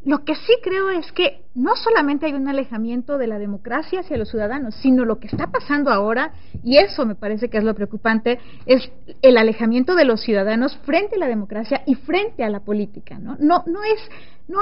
Lo que sí creo es que no solamente hay un alejamiento de la democracia hacia los ciudadanos, sino lo que está pasando ahora, y eso me parece que es lo preocupante, es el alejamiento de los ciudadanos frente a la democracia y frente a la política, ¿no? No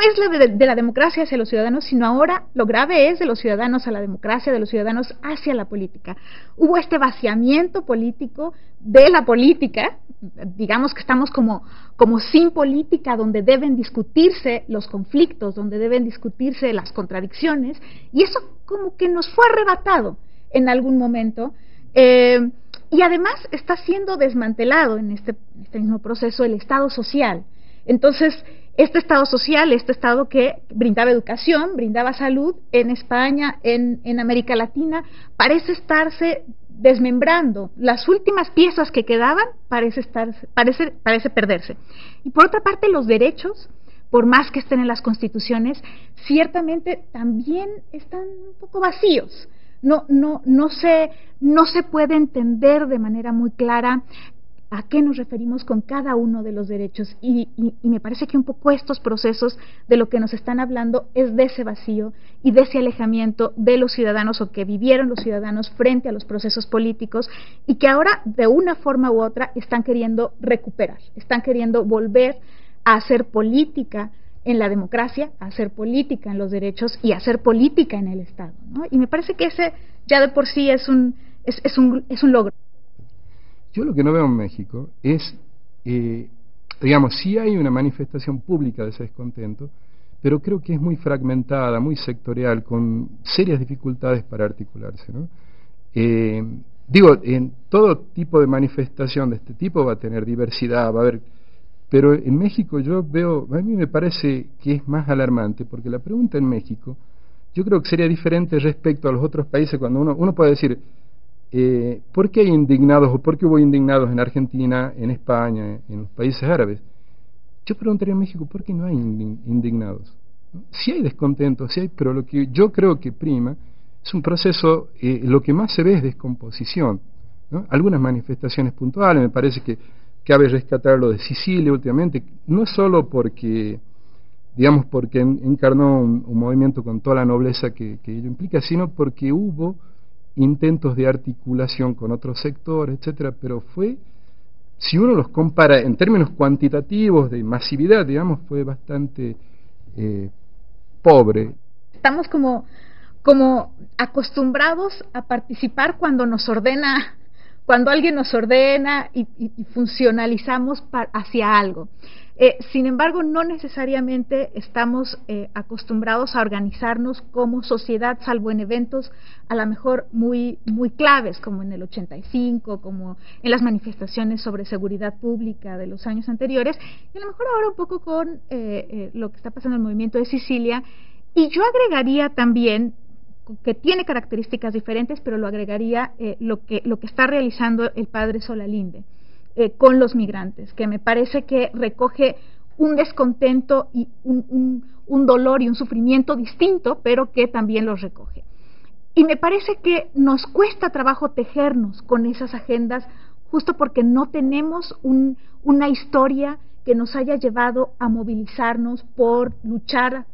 es la de la democracia hacia los ciudadanos, sino ahora lo grave es de los ciudadanos a la democracia, de los ciudadanos hacia la política. Hubo este vaciamiento político de la política, digamos que estamos como sin política, donde deben discutirse los conflictos, donde deben discutirse las contradicciones, y eso como que nos fue arrebatado en algún momento, y además está siendo desmantelado en este mismo proceso el Estado social. Entonces, este Estado social, este Estado que brindaba educación, brindaba salud en España, en América Latina, parece estarse desmembrando. Las últimas piezas que quedaban parece perderse. Y por otra parte, los derechos, por más que estén en las constituciones, ciertamente también están un poco vacíos. No se puede entender de manera muy clara a qué nos referimos con cada uno de los derechos, y me parece que un poco estos procesos de lo que nos están hablando es de ese vacío y de ese alejamiento de los ciudadanos, o que vivieron los ciudadanos frente a los procesos políticos, y que ahora de una forma u otra están queriendo recuperar, están queriendo volver a hacer política en la democracia, a hacer política en los derechos y a hacer política en el Estado, ¿no? Y me parece que ese ya de por sí es un logro. Yo lo que no veo en México es, digamos, sí hay una manifestación pública de ese descontento, pero creo que es muy fragmentada, muy sectorial, con serias dificultades para articularse, ¿no? Digo, en todo tipo de manifestación de este tipo va a tener diversidad, va a haber, pero en México yo veo, a mí me parece que es más alarmante, porque la pregunta en México, yo creo que sería diferente respecto a los otros países, cuando uno puede decir, ¿por qué hay indignados o por qué hubo indignados en Argentina, en España, en los países árabes? Yo preguntaría en México, ¿por qué no hay indignados? Sí hay descontentos, sí hay, pero lo que yo creo que prima es un proceso, lo que más se ve es descomposición, ¿no? Algunas manifestaciones puntuales, me parece que cabe rescatar lo de Sicilia últimamente, no solo porque, digamos, porque encarnó un movimiento con toda la nobleza que ello implica, sino porque hubo intentos de articulación con otros sectores, etcétera, pero fue, si uno los compara en términos cuantitativos de masividad, digamos, fue bastante pobre. Estamos como acostumbrados a participar cuando alguien nos ordena y funcionalizamos hacia algo. Sin embargo, no necesariamente estamos acostumbrados a organizarnos como sociedad, salvo en eventos a lo mejor muy claves, como en el 85, como en las manifestaciones sobre seguridad pública de los años anteriores, y a lo mejor ahora un poco con lo que está pasando en el movimiento de Sicilia. Y yo agregaría también, que tiene características diferentes, pero lo agregaría lo que está realizando el padre Solalinde con los migrantes, que me parece que recoge un descontento y un dolor y un sufrimiento distinto, pero que también los recoge. Y me parece que nos cuesta trabajo tejernos con esas agendas, justo porque no tenemos una historia que nos haya llevado a movilizarnos por luchar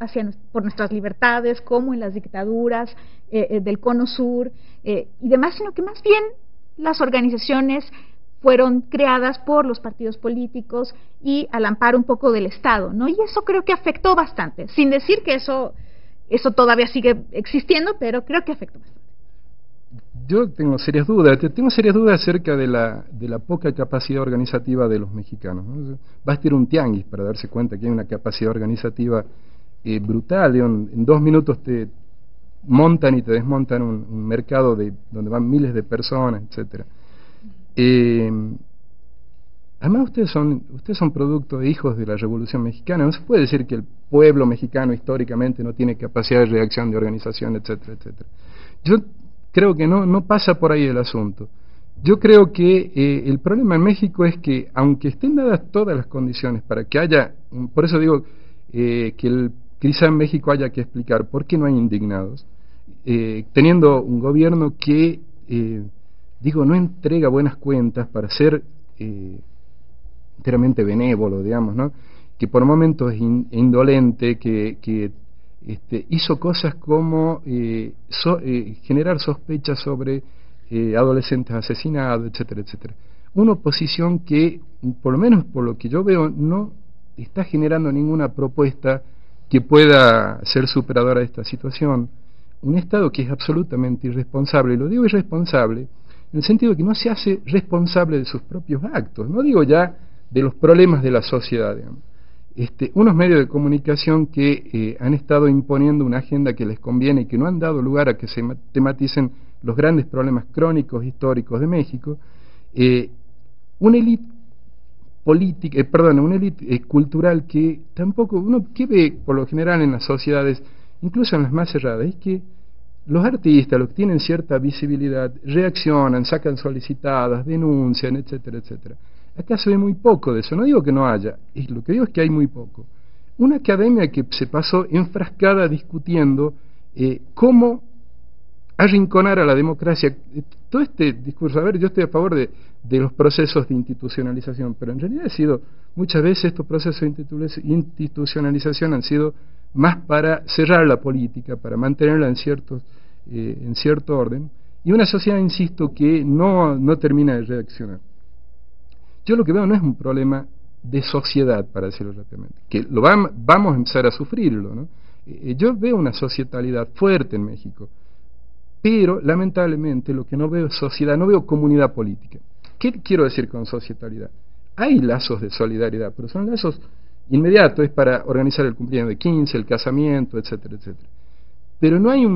por nuestras libertades, como en las dictaduras del Cono Sur y demás, sino que más bien las organizaciones fueron creadas por los partidos políticos y al amparo un poco del Estado, ¿no? Y eso creo que afectó bastante, sin decir que eso todavía sigue existiendo, pero creo que afectó bastante. Yo tengo serias dudas acerca de la poca capacidad organizativa de los mexicanos, ¿no? Basta ir a un tianguis para darse cuenta que hay una capacidad organizativa brutal. En 2 minutos te montan y te desmontan un mercado donde van miles de personas, etcétera. Además ustedes son producto de hijos de la Revolución Mexicana. No se puede decir que el pueblo mexicano históricamente no tiene capacidad de reacción, de organización, etcétera, etcétera. Yo creo que no pasa por ahí el asunto. Yo creo que el problema en México es que, aunque estén dadas todas las condiciones para que haya, por eso digo que quizá en México haya que explicar por qué no hay indignados, teniendo un gobierno que no entrega buenas cuentas para ser enteramente benévolo, digamos, ¿no? que por momentos es indolente, que hizo cosas como generar sospechas sobre adolescentes asesinados, etcétera, etcétera. Una oposición que, por lo menos por lo que yo veo, no está generando ninguna propuesta que pueda ser superadora de esta situación. Un Estado que es absolutamente irresponsable, y lo digo irresponsable en el sentido de que no se hace responsable de sus propios actos, no digo ya de los problemas de la sociedad, digamos. Unos medios de comunicación que han estado imponiendo una agenda que les conviene y que no han dado lugar a que se tematicen los grandes problemas crónicos históricos de México, una élite política, una élite cultural que tampoco, uno que ve por lo general en las sociedades, incluso en las más cerradas, es que los artistas, los que tienen cierta visibilidad, reaccionan, sacan solicitadas, denuncian, etcétera, etcétera. Acá se ve muy poco de eso, no digo que no haya, lo que digo es que hay muy poco. Una academia que se pasó enfrascada discutiendo cómo arrinconar a la democracia. Todo este discurso, a ver, yo estoy a favor de los procesos de institucionalización, pero en realidad muchas veces estos procesos de institucionalización han sido más para cerrar la política, para mantenerla en cierto orden, y una sociedad, insisto, que no termina de reaccionar. Yo lo que veo no es un problema de sociedad, para decirlo rápidamente, que vamos a empezar a sufrirlo, ¿no? Yo veo una societalidad fuerte en México, pero lamentablemente lo que no veo es sociedad, no veo comunidad política. ¿Qué quiero decir con societalidad? Hay lazos de solidaridad, pero son lazos inmediatos, es para organizar el cumpleaños de 15, el casamiento, etcétera, etcétera. Pero no hay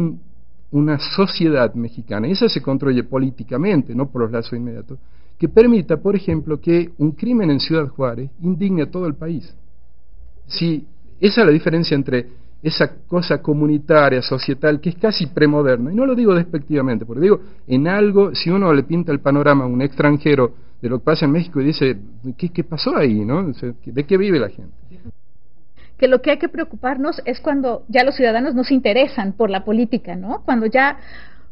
una sociedad mexicana, y esa se construye políticamente, no por los lazos inmediatos, que permita, por ejemplo, que un crimen en Ciudad Juárez indigne a todo el país. Si esa es la diferencia entre esa cosa comunitaria, societal, que es casi premoderna, y no lo digo despectivamente, porque digo, en algo, si uno le pinta el panorama a un extranjero de lo que pasa en México y dice, ¿qué pasó ahí, no? ¿De qué vive la gente? Que lo que hay que preocuparnos es cuando ya los ciudadanos no se interesan por la política, ¿no?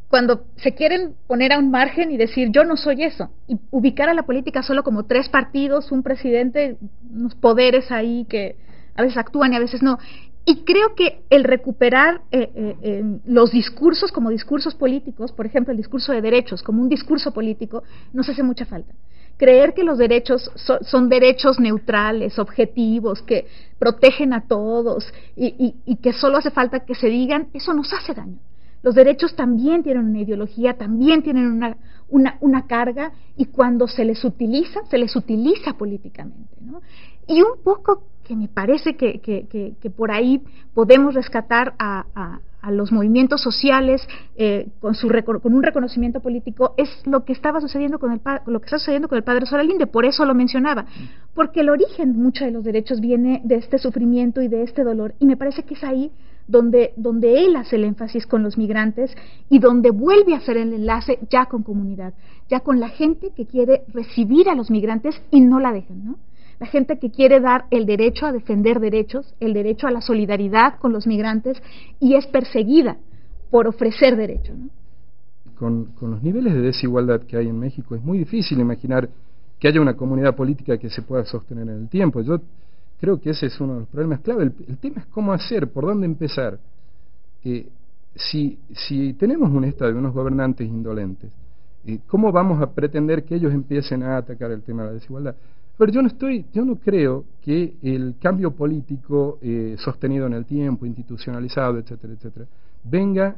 Cuando se quieren poner a un margen y decir, yo no soy eso, y ubicar a la política solo como 3 partidos, un presidente, unos poderes ahí que a veces actúan y a veces no. Y creo que el recuperar los discursos como discursos políticos, por ejemplo, el discurso de derechos como un discurso político, nos hace mucha falta. Creer que los derechos son derechos neutrales, objetivos, que protegen a todos y que solo hace falta que se digan, eso nos hace daño. Los derechos también tienen una ideología, también tienen una carga, y cuando se les utiliza políticamente, ¿no? Y un poco que me parece que por ahí podemos rescatar a los movimientos sociales con un reconocimiento político, es lo que estaba sucediendo lo que está sucediendo con el padre Soral Linde. Por eso lo mencionaba, porque el origen de muchos de los derechos viene de este sufrimiento y de este dolor, y me parece que es ahí donde él hace el énfasis con los migrantes y donde vuelve a hacer el enlace ya con comunidad, ya con la gente que quiere recibir a los migrantes y no la dejan, ¿no? La gente que quiere dar el derecho a defender derechos, el derecho a la solidaridad con los migrantes, y es perseguida por ofrecer derechos, ¿no? Con los niveles de desigualdad que hay en México es muy difícil imaginar que haya una comunidad política que se pueda sostener en el tiempo. Yo creo que ese es uno de los problemas clave. El tema es cómo hacer, por dónde empezar. Si tenemos un Estado y unos gobernantes indolentes, ¿cómo vamos a pretender que ellos empiecen a atacar el tema de la desigualdad? Pero yo no creo que el cambio político sostenido en el tiempo, institucionalizado, etcétera, etcétera, venga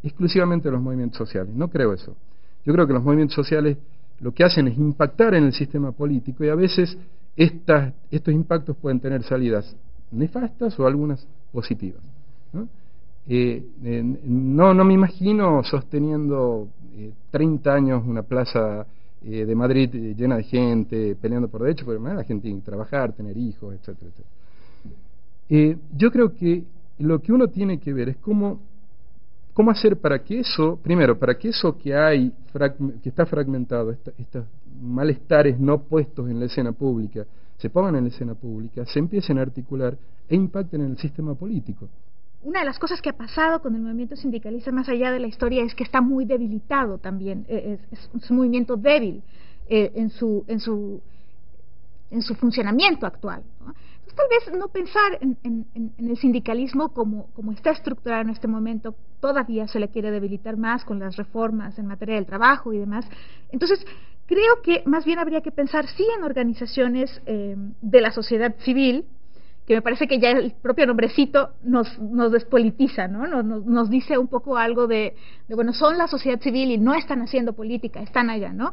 exclusivamente de los movimientos sociales. No creo eso. Yo creo que los movimientos sociales lo que hacen es impactar en el sistema político, y a veces estos impactos pueden tener salidas nefastas o algunas positivas, ¿no? No me imagino sosteniendo 30 años una plaza de Madrid llena de gente peleando por derechos, pero la gente tiene que trabajar, tener hijos, etcétera, etcétera. Yo creo que lo que uno tiene que ver es cómo hacer para que eso, primero, para que eso que está fragmentado, estos malestares no puestos en la escena pública, se pongan en la escena pública, se empiecen a articular e impacten en el sistema político. Una de las cosas que ha pasado con el movimiento sindicalista, más allá de la historia, es que está muy debilitado también, es un movimiento débil en su en su funcionamiento actual, ¿no? Entonces, tal vez no pensar en el sindicalismo como está estructurado en este momento, todavía se le quiere debilitar más con las reformas en materia del trabajo y demás. Entonces, creo que más bien habría que pensar sí en organizaciones de la sociedad civil, que me parece que ya el propio nombrecito nos despolitiza, ¿no? Nos dice un poco algo de, bueno, son la sociedad civil y no están haciendo política, están allá, ¿no?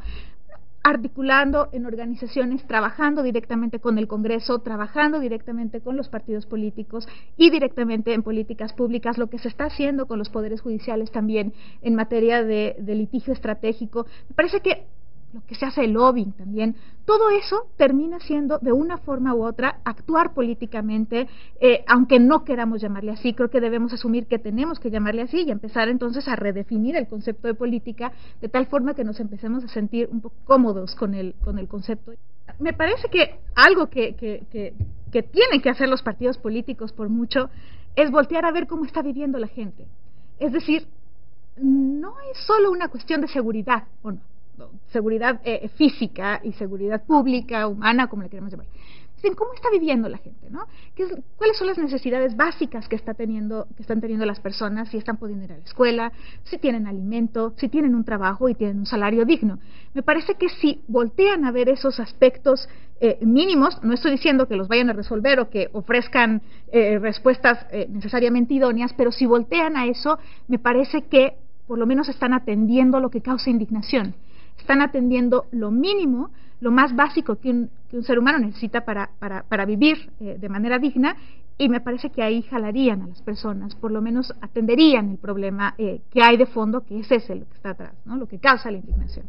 Articulando en organizaciones, trabajando directamente con el Congreso, trabajando directamente con los partidos políticos y directamente en políticas públicas, lo que se está haciendo con los poderes judiciales también en materia de litigio estratégico. Me parece que lo que se hace el lobbying también, todo eso termina siendo de una forma u otra actuar políticamente, aunque no queramos llamarle así. Creo que debemos asumir que tenemos que llamarle así y empezar entonces a redefinir el concepto de política de tal forma que nos empecemos a sentir un poco cómodos con el concepto. Me parece que algo que tienen que hacer los partidos políticos por mucho es voltear a ver cómo está viviendo la gente. Es decir, no es solo una cuestión de seguridad, ¿o no? Seguridad física y seguridad pública, humana, como le queremos llamar. En cómo está viviendo la gente, ¿no? ¿Cuáles son las necesidades básicas que están teniendo las personas? Si están pudiendo ir a la escuela, si tienen alimento, si tienen un trabajo y tienen un salario digno. Me parece que si voltean a ver esos aspectos mínimos, no estoy diciendo que los vayan a resolver o que ofrezcan respuestas necesariamente idóneas, pero si voltean a eso, me parece que por lo menos están atendiendo lo que causa indignación. Están atendiendo lo mínimo, lo más básico que un ser humano necesita para vivir de manera digna, y me parece que ahí jalarían a las personas, por lo menos atenderían el problema que hay de fondo, que es ese lo que está atrás, ¿no? Lo que causa la indignación.